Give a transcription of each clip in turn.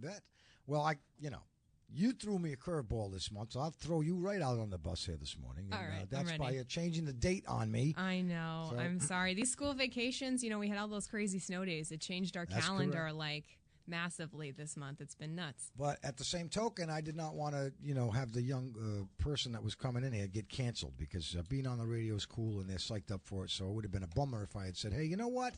bet. Well, you threw me a curveball this month, so I'll throw you right out on the bus here this morning. All right, that's I'm by ready. changing the date on me. I know. So, I'm sorry. These school vacations, we had all those crazy snow days. It changed our calendar correct. Massively this month. It's been nuts. But at the same token, I did not want to, have the young person that was coming in here get canceled because being on the radio is cool and they're psyched up for it. So it would have been a bummer if I had said, hey, you know what?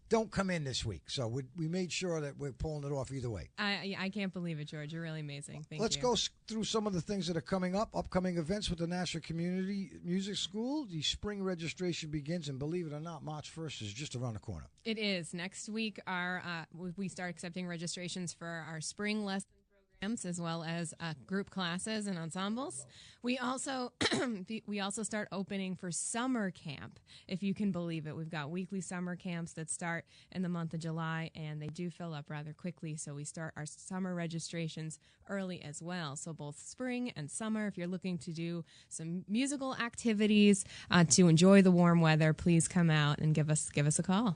Don't come in this week. So we made sure that we're pulling it off either way. I can't believe it, George. You're really amazing. Thank Let's you. go through some of the things that are coming up. Upcoming events with the Nashua Community Music School. The spring registration begins, and believe it or not, March 1st is just around the corner. It is. Next week, we start accepting registrations for our spring lesson programs as well as group classes and ensembles. We also start opening for summer camp, if you can believe it. We've got weekly summer camps that start in the month of July, and they do fill up rather quickly, so we start our summer registrations early as well. So both spring and summer, if you're looking to do some musical activities to enjoy the warm weather, please come out and give us a call.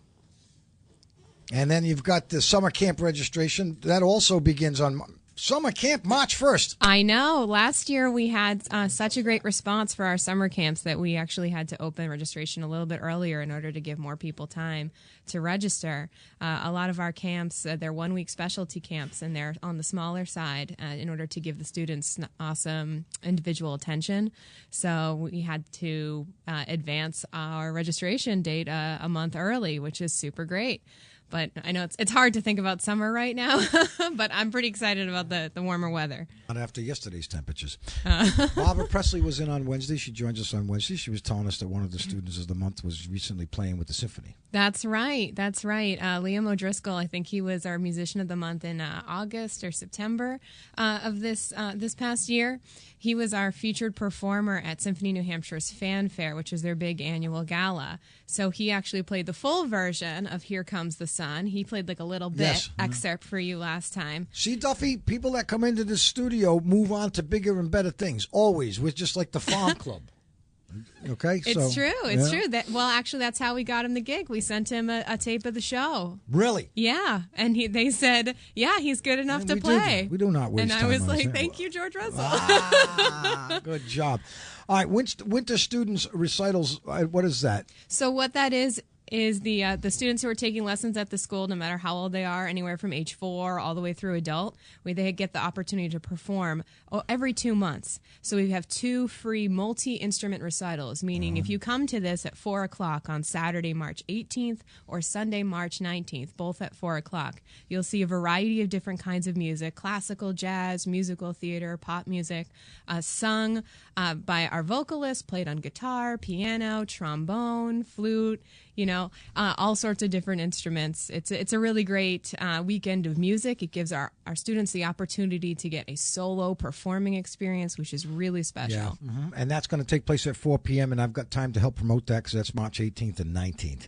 And then you've got the summer camp registration. That also begins on summer camp March 1st. I know. Last year we had such a great response for our summer camps that we actually had to open registration a little bit earlier in order to give more people time to register. A lot of our camps, they're 1 week specialty camps, and they're on the smaller side in order to give the students awesome individual attention. So we had to advance our registration date a month early, which is super great. But I know it's hard to think about summer right now, but I'm pretty excited about the warmer weather. Not after yesterday's temperatures. Barbara Presley was in on Wednesday. She joins us on Wednesday. She was telling us that one of the students of the month was recently playing with the symphony. That's right. Liam O'Driscoll, I think he was our musician of the month in August or September of this past year. He was our featured performer at Symphony New Hampshire's Fanfare, which is their big annual gala. So he actually played the full version of Here Comes the Sun. He played like a little bit excerpt for you last time. See, Duffy, people that come into the studio move on to bigger and better things. Always. We're just like the farm club. Okay, it's true. It's true. Actually, that's how we got him the gig. We sent him a tape of the show. Really? Yeah, and they said, yeah, he's good enough to play. We do not waste time. And I was like, thank you, George Russell. Good job. All right, winter students recitals. What is that? So what that is the students who are taking lessons at the school, no matter how old they are, anywhere from age 4 all the way through adult, they get the opportunity to perform every 2 months. So we have 2 free multi-instrument recitals, meaning if you come to this at 4 o'clock on Saturday, March 18th or Sunday, March 19th, both at 4 o'clock, you'll see a variety of different kinds of music, classical, jazz, musical theater, pop music, sung by our vocalists, played on guitar, piano, trombone, flute, all sorts of different instruments. It's a really great weekend of music. It gives our students the opportunity to get a solo performing experience, which is really special. Yeah, and that's going to take place at 4 p.m., and I've got time to help promote that because that's March 18th and 19th.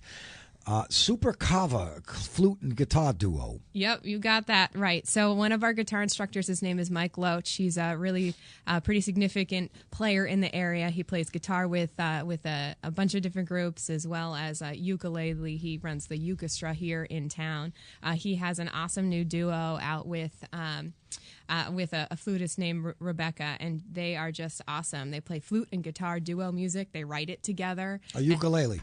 Super Kava flute and guitar duo. Yep, you got that right. So one of our guitar instructors, his name is Mike Loach. He's a really pretty significant player in the area. He plays guitar with a bunch of different groups as well as ukulele. He runs the Ukestra here in town. He has an awesome new duo out with a flutist named Rebecca, and they are just awesome. They play flute and guitar duo music. They write it together. A ukulele.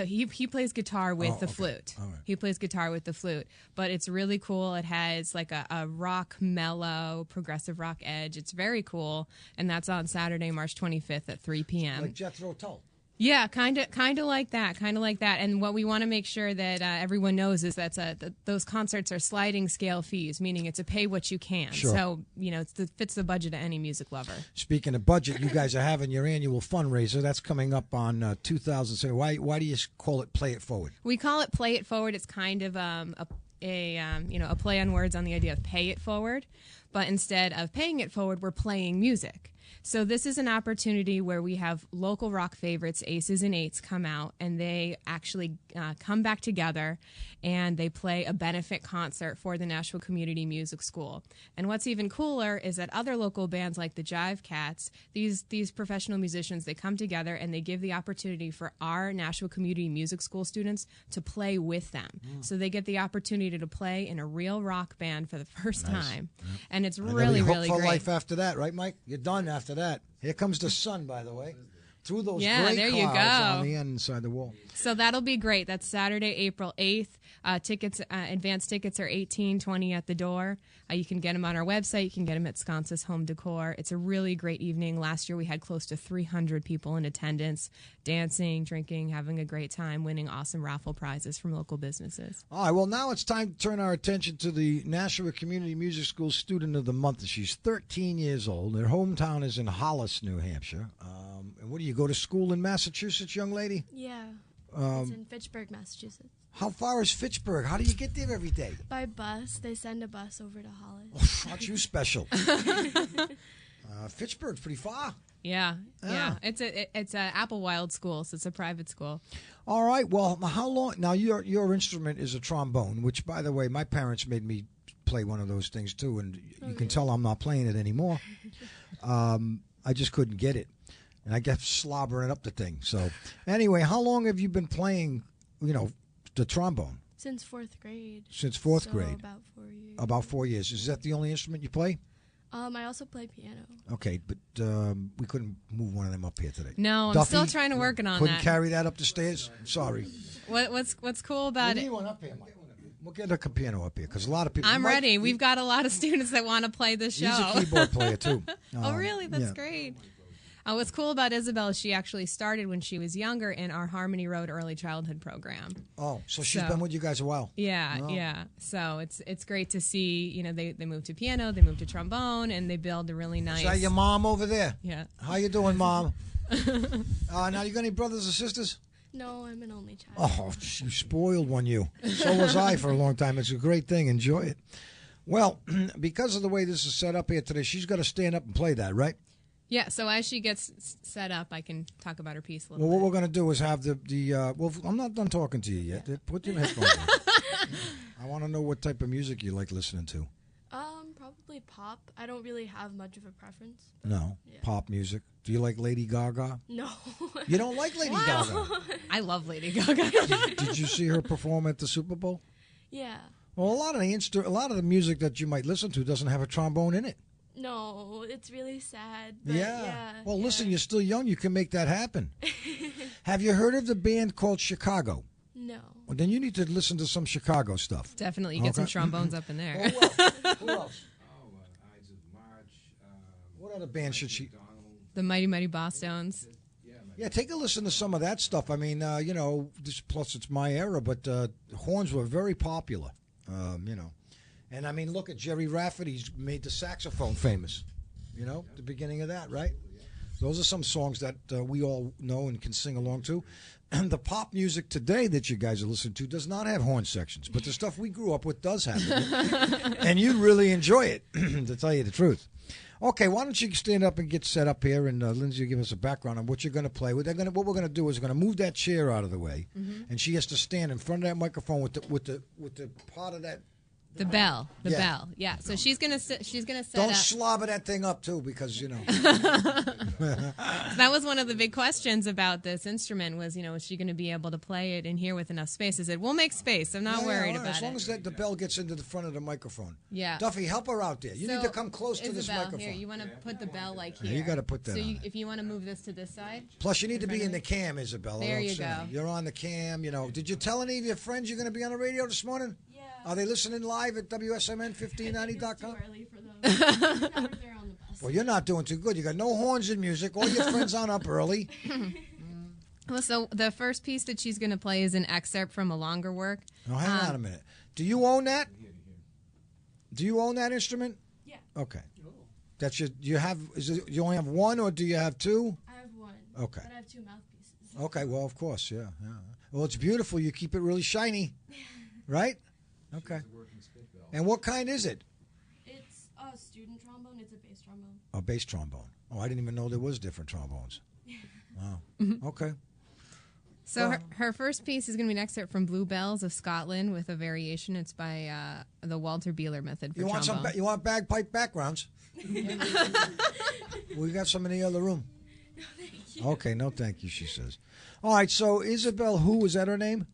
He plays guitar with the flute. All right. He plays guitar with the flute, but it's really cool. It has like a rock, mellow, progressive rock edge. It's very cool, and that's on Saturday, March 25th at 3 p.m. Like Jethro Tull. Yeah, kind of like that. And what we want to make sure that everyone knows is that those concerts are sliding scale fees, meaning it's a pay what you can. Sure. So, it fits the budget of any music lover. Speaking of budget, you guys are having your annual fundraiser. That's coming up on 2007. Why do you call it Play It Forward? We call it Play It Forward. It's kind of a play on words on the idea of pay it forward. But instead of paying it forward, we're playing music. So this is an opportunity where we have local rock favorites, Aces and Eights, come out, and they actually come back together, and they play a benefit concert for the Nashua Community Music School. And what's even cooler is that other local bands like the Jive Cats, these professional musicians, they come together and they give the opportunity for our Nashua Community Music School students to play with them. So they get the opportunity to play in a real rock band for the first time. And it's really, really for great. life after that, right, Mike? You're done after that. Here comes the sun, by the way. Through those Yeah, gray there you clouds go. on the end inside the wall. So that'll be great. That's Saturday, April 8th. Tickets, advanced tickets are $18.20 at the door. You can get them on our website. You can get them at Sconsis Home Decor. It's a really great evening. Last year we had close to 300 people in attendance, dancing, drinking, having a great time, winning awesome raffle prizes from local businesses. All right, well, now it's time to turn our attention to the Nashua Community Music School Student of the Month. She's 13 years old. Her hometown is in Hollis, New Hampshire. And what do you go to school in Massachusetts, young lady? Yeah. It's in Fitchburg, Massachusetts. How far is Fitchburg? How do you get there every day? By bus. They send a bus over to Hollis. Aren't you special? Fitchburg's pretty far. Yeah. It's a Applewild school, so it's a private school. All right. Well, how long? Now, your instrument is a trombone, which, by the way, my parents made me play one of those things too, and you can tell I'm not playing it anymore. I just couldn't get it, and I kept slobbering up the thing. So, anyway, how long have you been playing? The trombone. Since 4th grade. Since fourth grade. About 4 years. About 4 years. Is that the only instrument you play? I also play piano. Okay, but we couldn't move one of them up here today. No, I'm Duffy, still trying to work on couldn't that. carry that up the stairs? Sorry. What's cool about We it? need one up here, Mike. We'll get a piano up here because a lot of people. I'm Mike, ready. We've got a lot of students that want to play the show. He's a keyboard player too. Oh, really? That's yeah. great. What's cool about Isabelle is she actually started when she was younger in our Harmony Road Early Childhood Program. Oh, so she's been with you guys a while. Yeah, Oh. yeah. So it's great to see. They moved to piano, they moved to trombone, and they build a really nice. Is that your mom over there? Yeah. How you doing, Mom? Now you got any brothers or sisters? No, I'm an only child. Oh, you spoiled one, you. So was I for a long time. It's a great thing. Enjoy it. Well, because of the way this is set up here today, she's got to stand up and play that, right? Yeah, so as she gets set up, I can talk about her piece a little Well, what bit. we're going to do is have well, I'm not done talking to you yet. Yeah. Put your headphones on. I want to know what type of music you like listening to. Probably pop. I don't really have much of a preference. No, Yeah. pop music. Do you like Lady Gaga? No. You don't like Lady Gaga? I love Lady Gaga. Did you see her perform at the Super Bowl? Yeah. Well, a lot of the music that you might listen to doesn't have a trombone in it. No, it's really sad. But yeah. Well, listen, you're still young. You can make that happen. Have you heard of the band called Chicago? No. Well, then you need to listen to some Chicago stuff. Definitely, you get some trombones up in there. Who else? Who else? Eyes of March. What other band should she? The Mighty Mighty Bosstones. Yeah, take a listen to some of that stuff. I mean, plus it's my era, but horns were very popular, And I mean, look at Jerry Rafferty's made the saxophone famous, the beginning of that, right? Those are some songs that we all know and can sing along to. And the pop music today that you guys are listening to does not have horn sections, but the stuff we grew up with does have it. And you really enjoy it, to tell you the truth. Okay, why don't you stand up and get set up here, and Lindsay will give us a background on what you're going to play with. What we're going to do is we're going to move that chair out of the way, and she has to stand in front of that microphone with the part of that. The bell. The Yeah. bell. Yeah. So she's gonna set Don't up. slobber that thing up too, because That was one of the big questions about this instrument was, is she going to be able to play it in here with enough space? I said, we'll make space. I'm not worried all right, about as long it. as the bell gets into the front of the microphone. Yeah. Duffy, help her out there. You need So, to come close to this Isabelle, microphone. Here, you want to put the bell like Yeah, here. you gotta put that So on. if you want to move this to this side. Plus, you need to in be front in of the cam, Isabella. There Don't you say go. that. You're on the cam. Did you tell any of your friends you're going to be on the radio this morning? Yeah. Are they listening live at WSMN1590.com? Too early for them. They're on the bus. Well, you're not doing too good. You got no horns in music. All your friends on up early. Well, so the first piece that she's going to play is an excerpt from a longer work. Now, hang on a minute. Do you own that? Do you own that instrument? Yeah. Okay. That's your. You have? You only have one, or do you have two? I have one. Okay. But I have two mouthpieces. Okay. Well, of course, yeah. Well, it's beautiful. You keep it really shiny, right? Okay. And what kind is it? It's student trombone. It's a bass trombone. A bass trombone. Oh, I didn't even know there was different trombones. Wow. Okay. So her first piece is going to be an excerpt from Bluebells of Scotland with a variation. It's by the Walter Beeler method for trombone. You want bagpipe backgrounds? We got some in the other room. No, thank you. Okay, no thank you, she says. All right, so Isabelle Hu, is that her name?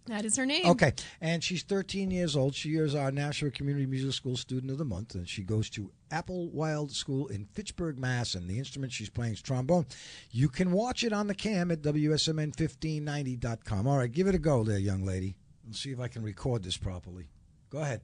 That is her name. Okay, and she's 13 years old. She is our Nashua Community Music School Student of the Month, and she goes to Applewild School in Fitchburg, Mass., and the instrument she's playing is trombone. You can watch it on the cam at WSMN1590.com. All right, give it a go there, young lady. Let's see if I can record this properly. Go ahead.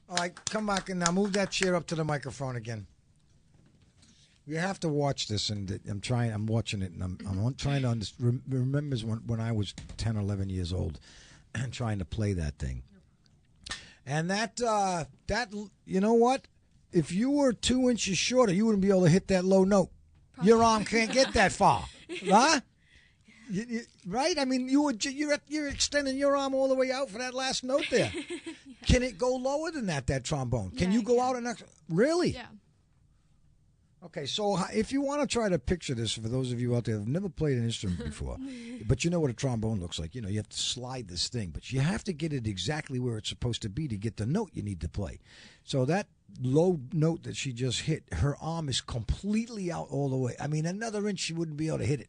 All right, come back and now move that chair up to the microphone again. You have to watch this, and I'm watching it, and I'm trying to remember when I was 10 or 11 years old and trying to play that thing. And that you know what? If you were 2 inches shorter, you wouldn't be able to hit that low note. Probably. Your arm can't get that far. Huh? Right? I mean, you're extending your arm all the way out for that last note there. Yeah. Can it go lower than that trombone? Can you go out and really? Yeah. Okay, so if you want to try to picture this, for those of you out there who have never played an instrument before, but you know what a trombone looks like. You have to slide this thing, but you have to get it exactly where it's supposed to be to get the note you need to play. So that low note that she just hit, her arm is completely out all the way. I mean, another inch she wouldn't be able to hit it,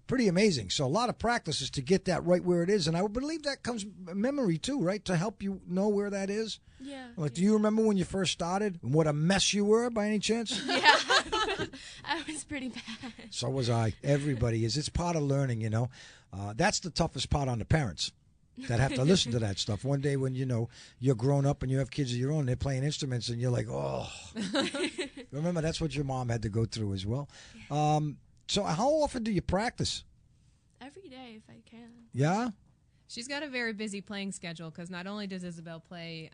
Pretty amazing. So a lot of practices to get that right where it is. And I would believe that comes memory too, right? To help you know where that is. Yeah. Like, do you remember when you first started and what a mess you were by any chance? Yeah. I was pretty bad. So was I. Everybody is. It's part of learning, That's the toughest part on the parents that have to listen to that stuff. One day when, you're grown up and you have kids of your own, they're playing instruments and you're like, oh. Remember, that's what your mom had to go through as well. So how often do you practice? Every day if I can. Yeah? She's got a very busy playing schedule because not only does Isabelle play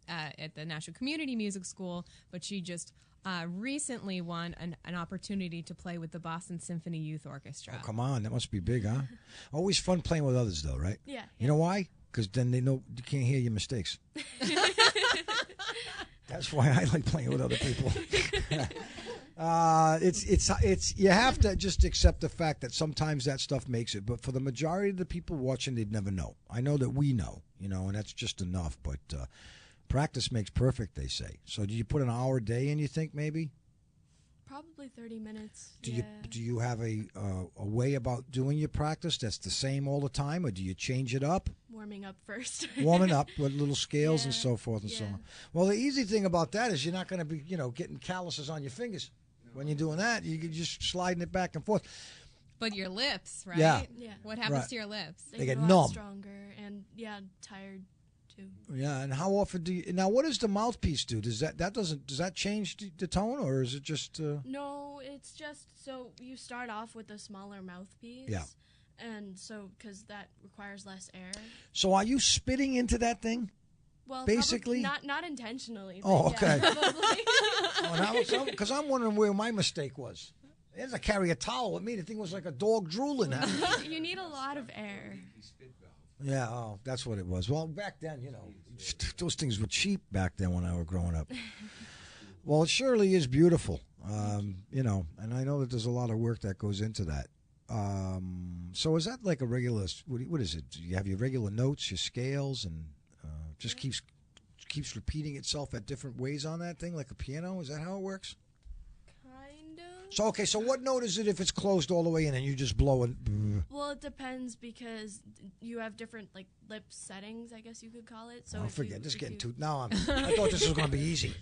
at the Nashua Community Music School, but she just recently won an opportunity to play with the Boston Symphony Youth Orchestra. Oh, come on. That must be big, huh? Always fun playing with others, though, right? Yeah. You know why? Because then they know you can't hear your mistakes. That's why I like playing with other people. It's you have to just accept the fact that sometimes that stuff makes it, but for the majority of the people watching, they'd never know. I know that we know, and that's just enough. But practice makes perfect, they say. So do you put an hour a day in? You think maybe? Probably 30 minutes. Do you have a way about doing your practice that's the same all the time, or do you change it up? Warming up first. Warming up with little scales and so forth and yeah. so on. Well, the easy thing about that is you're not going to be, getting calluses on your fingers. When you're doing that, you're just sliding it back and forth. But your lips, right? Yeah. What happens to your lips? They get a lot numb. Stronger and tired too. Yeah, and how often do you? Now, what does the mouthpiece do? Does that change the tone, or is it just? No, it's just so you start off with a smaller mouthpiece. Yeah. And so because that requires less air. So are you spitting into that thing? Well, basically, not intentionally. Oh, okay. Yeah, because I'm wondering where my mistake was. I had to carry a towel with me. The thing was like a dog drooling at me. You need a lot of air. Yeah, that's what it was. Well, back then, those things were cheap back then when I was growing up. Well, it surely is beautiful, and I know that there's a lot of work that goes into that. So is that like a regular, what is it? You have your regular notes, your scales, and just keeps repeating itself at different ways on that thing, like a piano? Is that how it works? Kind of. So okay, so what note is it if it's closed all the way in and you just blow it? Well, it depends because you have different like lip settings, I guess you could call it. So Oh, if forget you, this. if Getting you- too. Now I thought this was going to be easy.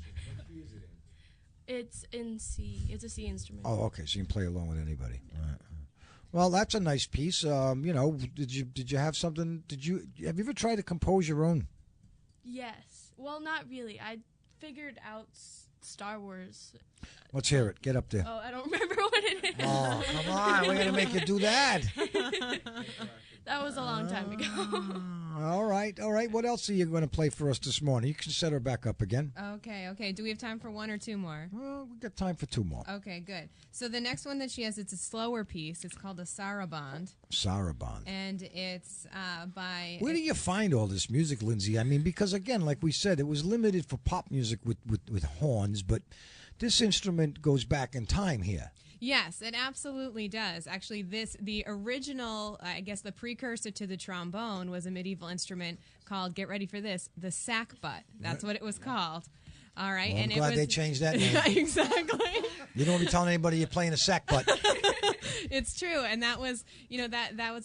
It's in C. It's a C instrument. Oh, okay. So you can play along with anybody. Right. Well, that's a nice piece. You know, did you have something? Have you ever tried to compose your own? Yes. Well, not really. I figured out Star Wars. Let's hear it. Get up there. Oh, I don't remember what it is. Oh, come on. We're going to make you do that. That was a long time ago. All right. What else are you going to play for us this morning? You can set her back up again. Okay. Do we have time for one or two more? Well, we got time for two more. Okay, good. So the next one that she has, it's a slower piece. It's called a Saraband. Saraband. And it's by... Where do you find all this music, Lindsay? I mean, because again, like we said, it was limited for pop music with horns, but this instrument goes back in time here. Yes, it absolutely does. Actually, the original, I guess the precursor to the trombone was a medieval instrument called, get ready for this, the sackbut. That's what it was called. All right. Well, I'm and glad it was, they changed that name. Yeah, exactly. You don't be telling anybody you're playing a sackbut. It's true, and that was,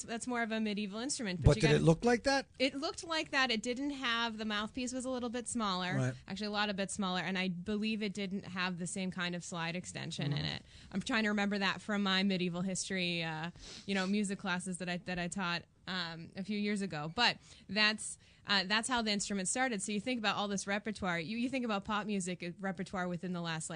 that's more of a medieval instrument. But did it look like that? It looked like that. It didn't have, the mouthpiece was a little bit smaller, right. Actually a lot of bit smaller, and I believe it didn't have the same kind of slide extension in it. I'm trying to remember that from my medieval history, music classes that I taught a few years ago. But that's how the instrument started. So you think about all this repertoire. You think about pop music repertoire within the last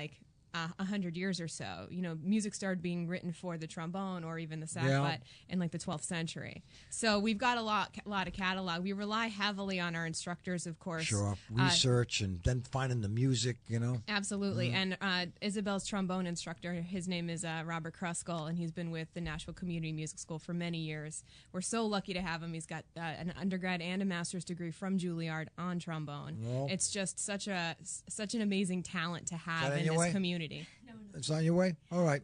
100 years or so. Music started being written for the trombone or even the sackbut in the 12th century. So we've got a lot of catalog. We rely heavily on our instructors, of course. Sure, research and then finding the music, Absolutely. And Isabelle's trombone instructor, his name is Robert Kruskal, and he's been with the Nashua Community Music School for many years. We're so lucky to have him. He's got an undergrad and a master's degree from Juilliard on trombone. Well, it's just such an amazing talent to have in this community. No. It's on your way? All right.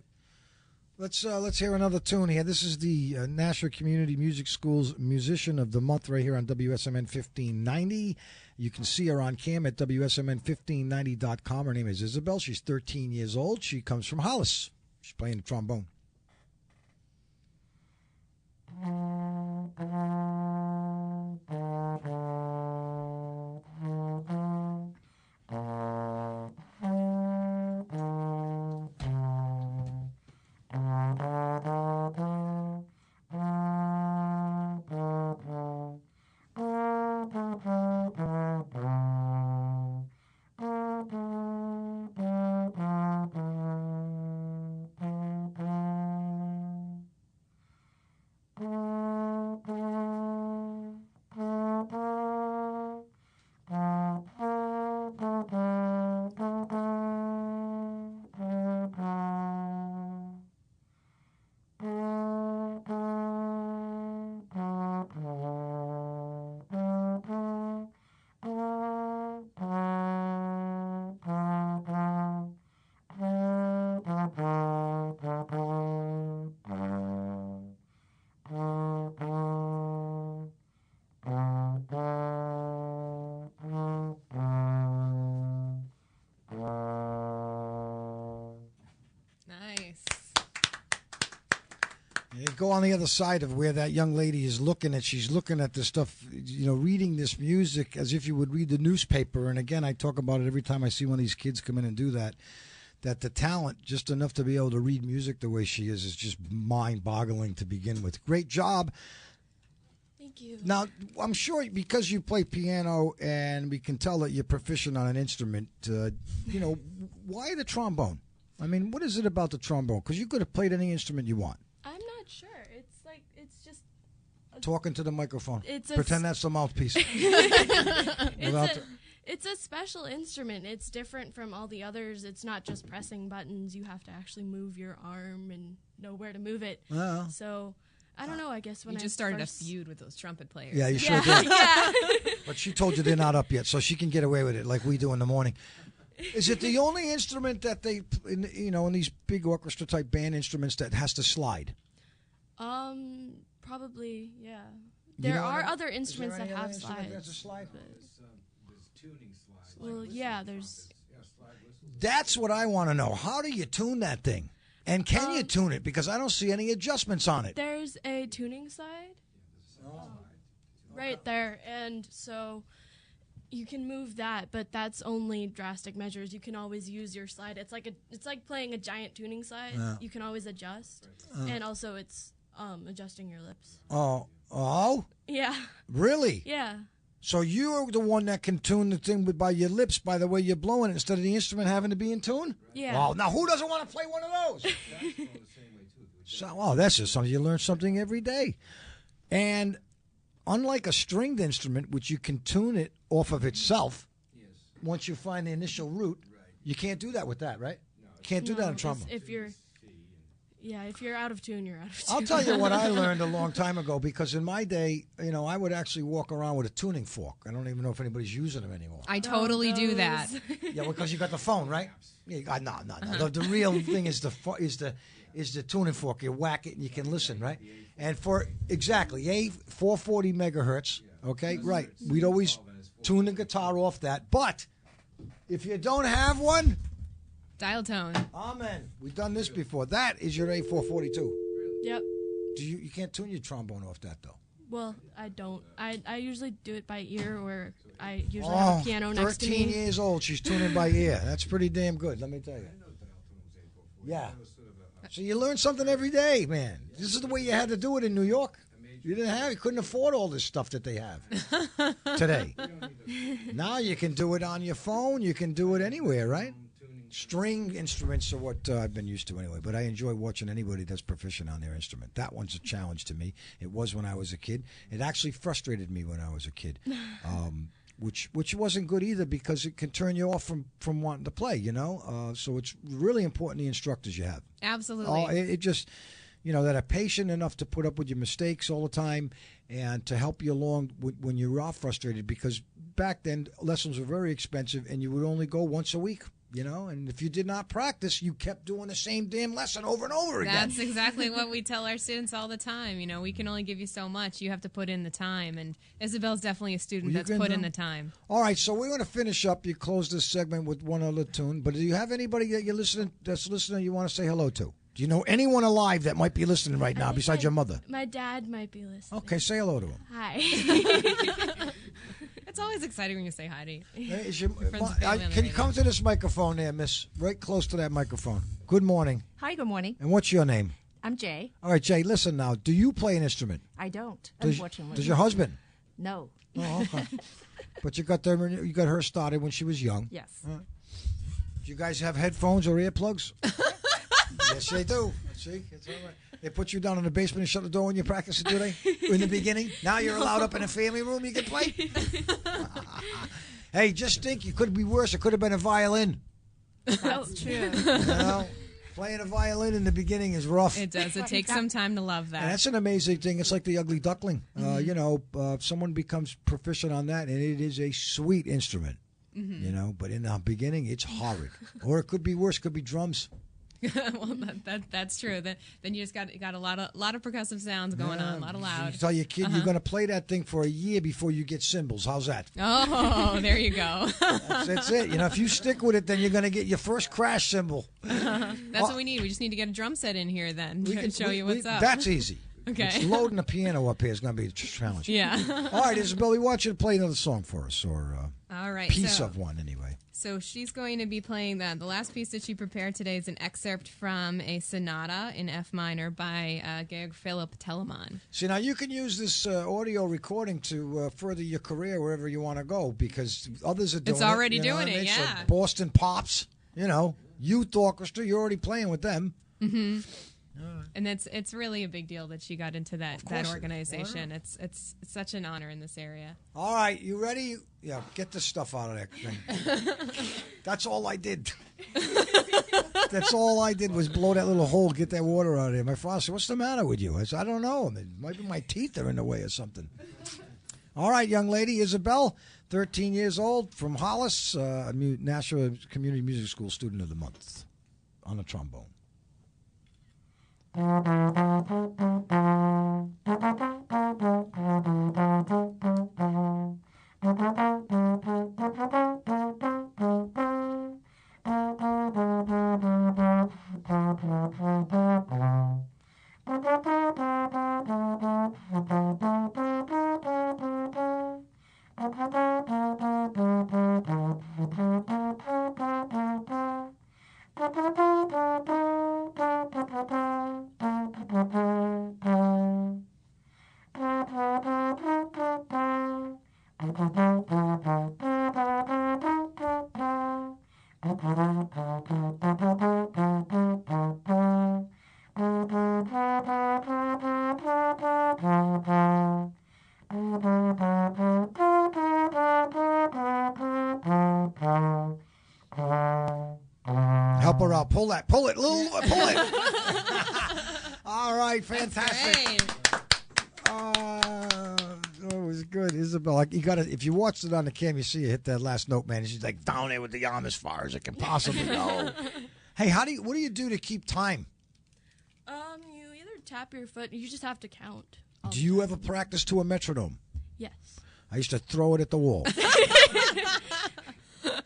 Let's hear another tune here. This is the Nashua Community Music School's Musician of the Month right here on WSMN 1590. You can see her on cam at WSMN1590.com. Her name is Isabelle. She's 13 years old. She comes from Hollis. She's playing the trombone. Go on the other side of where that young lady is looking at. She's looking at the stuff, reading this music as if you would read the newspaper. And again, I talk about it every time I see one of these kids come in and do that, that the talent, just enough to be able to read music the way she is just mind-boggling to begin with. Great job. Thank you. Now, I'm sure because you play piano and we can tell that you're proficient on an instrument, why the trombone? I mean, what is it about the trombone? Because you could have played any instrument you want. I'm not sure. It's just Talking to the microphone. It's Pretend that's the mouthpiece. It's a special instrument. It's different from all the others. It's not just pressing buttons. You have to actually move your arm and know where to move it. Oh. So, I don't know. I guess when you I just started first... a feud with those trumpet players. Yeah, you sure did. Yeah. But she told you they're not up yet, so she can get away with it like we do in the morning. Is it the only instrument that they, in these big orchestra type band instruments that has to slide? Probably, yeah. There are other instruments that have slides. There's a slide? There's tuning slides. Well, yeah, there's... That's what I want to know. How do you tune that thing? And can you tune it? Because I don't see any adjustments on it. There's a tuning side right there, and so you can move that, but that's only drastic measures. You can always use your slide. It's like playing a giant tuning slide. You can always adjust, and also it's adjusting your lips. Oh, Yeah. really? Yeah. So you're the one that can tune the thing by your lips, by the way you're blowing it, instead of the instrument having to be in tune? Yeah. Well, now who doesn't want to play one of those? So, that's just something. You learn something every day. And unlike a stringed instrument, which you can tune it off of itself, once you find the initial root, you can't do that with that, right? Can't do that on trombone. If you're out of tune, you're out of tune. I'll tell you what I learned a long time ago, because in my day, I would actually walk around with a tuning fork. I don't even know if anybody's using them anymore. I totally do that. Yeah, because you got the phone, right? Yeah, no. The real thing is the tuning fork. You whack it and you can listen, right? And for exactly 440 megahertz. Okay, right. We'd always tune the guitar off that. But if you don't have Dial tone. amen. We've done this before. That is your A442. Yep. You can't tune your trombone off that though. Well, I don't. I usually do it by ear, or I usually have a piano next to me. 13 years old. She's tuning by ear. That's pretty damn good, let me tell you. Yeah. So you learn something every day, man. This is the way you had to do it in New York. You couldn't afford all this stuff that they have today. Now you can do it on your phone. You can do it anywhere, right? String instruments are what I've been used to anyway, but I enjoy watching anybody that's proficient on their instrument. That one's a challenge to me. It was when I was a kid. It actually frustrated me when I was a kid, which wasn't good either, because it can turn you off from wanting to play, So it's really important the instructors you have. Absolutely. It just, that are patient enough to put up with your mistakes all the time and to help you along when you are frustrated, because back then lessons were very expensive and you would only go once a week. And if you did not practice, you kept doing the same damn lesson over and over again. That's exactly what we tell our students all the time. We can only give you so much. You have to put in the time. And Isabelle's definitely a student that's put in the time. All right, so we're going to finish up. You close this segment with one other tune. But do you have anybody that that's listening you want to say hello to? Do you know anyone alive that might be listening right now besides your mother? My dad might be listening. Okay, say hello to him. Hi. It's always exciting when you say hi to Hey, can you come to this microphone there, miss? Right close to that microphone. Good morning. Hi, good morning. And what's your name? I'm Jay. All right, Jay, listen now. Do you play an instrument? I don't, Does unfortunately. your husband? No. Oh, okay. But you got her started when she was young. Yes. Do you guys have headphones or earplugs? Yes, they do. See? It's all right. They put you down in the basement and shut the door when you practice it, do they? In the beginning? Now you're allowed up in a family room, you can play? Hey, just think, it could be worse. It could have been a violin. That's true. Playing a violin in the beginning is rough. It does. It takes some time to love that. And that's an amazing thing. It's like the ugly duckling. Someone becomes proficient on that, and it is a sweet instrument. But in the beginning, it's horrid. Or it could be worse. It could be drums. Well, that's true. Then you just got a lot of percussive sounds going on, a lot of loud. You tell your kid you're going to play that thing for a year before you get cymbals. How's that? Oh, there you go. That's it. If you stick with it, then you're going to get your first crash cymbal. That's what we need. We just need to get a drum set in here then to show you what's up. That's easy. Okay. It's loading the piano up here is going to be a challenge. Yeah. All right, Isabelle, we want you to play another song for us, or all right, piece of one anyway. So she's going to be playing the last piece that she prepared today is an excerpt from a sonata in F minor by Georg Philipp Telemann. See, now you can use this audio recording to further your career wherever you want to go, because others are doing it. It's already doing it, yeah. So Boston Pops, youth orchestra, you're already playing with them. Mm-hmm. And it's really a big deal that she got into that organization. It's such an honor in this area. All right, you ready? Yeah, get the stuff out of that thing. That's all I did. That's all I did was blow that little hole, get that water out of there. My father said, "What's the matter with you?" I said, "I don't know. Maybe my teeth are in the way or something." All right, young lady, Isabelle, 13 years old, from Hollis, Nashua Community Music School Student of the Month on the trombone. Help her out. Pull it, pull it. All right, fantastic. That was good, Isabel. Like, you got to, if you watched it on the cam, you see you hit that last note, man. She's like down there with the arm as far as it can possibly go. Hey, what do you do to keep time? You either tap your foot. You just have to count. Do you ever practice to a metronome? Yes. I used to throw it at the wall.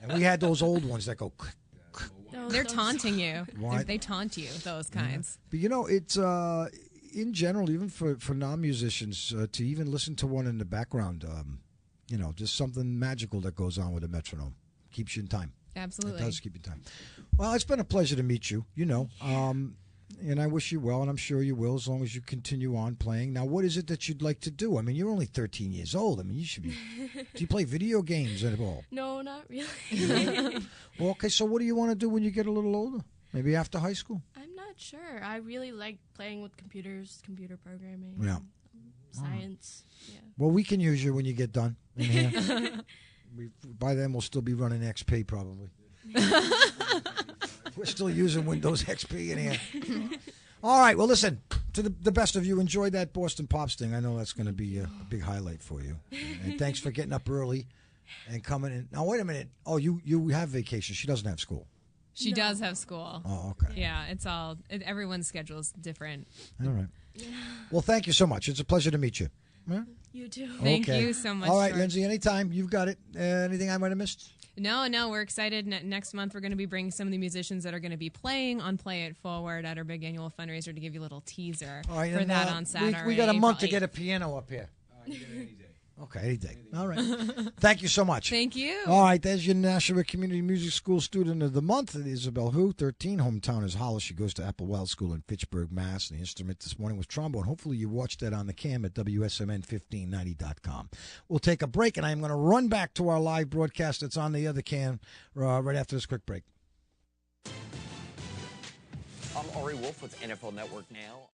And we had those old ones that go. They're taunting you. What? They taunt you, those kinds. But it's in general, even for non-musicians, to even listen to one in the background, just something magical that goes on with a metronome. Keeps you in time. Absolutely. It does keep you in time. Well, it's been a pleasure to meet you, and I wish you well, and I'm sure you will, as long as you continue on playing. Now, what is it that you'd like to do? I mean, you're only 13 years old. I mean, you should be... Do you play video games at all? No, not really. Well, okay, so what do you want to do when you get a little older? Maybe after high school? I'm not sure. I really like playing with computers, computer programming, Yeah. science. Yeah. Well, we can use you when you get done in here. By then, we'll still be running XP, probably. We're still using Windows XP in here. All right, well, listen, to the best of you, enjoy that Boston Pops thing. I know that's going to be a big highlight for you. And thanks for getting up early and coming in. Now, wait a minute. Oh, you have vacation. She doesn't have school. She does have school. Oh, okay. Yeah, everyone's schedule is different. All right. Well, thank you so much. It's a pleasure to meet you. Yeah? You too. Thank you so much. All right, George. Lindsay, anytime. You've got it. Anything I might have missed? No, we're excited. Next month, we're going to be bringing some of the musicians that are going to be playing on Play It Forward at our big annual fundraiser to give you a little teaser All right, for and, that on Saturday. We got a month to April get a piano up here. You get it any day. Okay, any day. All right. Thank you so much. Thank you. All right, there's your Nashua Community Music School Student of the Month, Isabelle Hu, 13. Hometown is Hollis. She goes to Applewell School in Fitchburg, Mass. And the instrument this morning was trombone. Hopefully you watched that on the cam at WSMN1590.com. We'll take a break, and I'm going to run back to our live broadcast that's on the other cam right after this quick break. I'm Ari Wolf with NFL Network Now.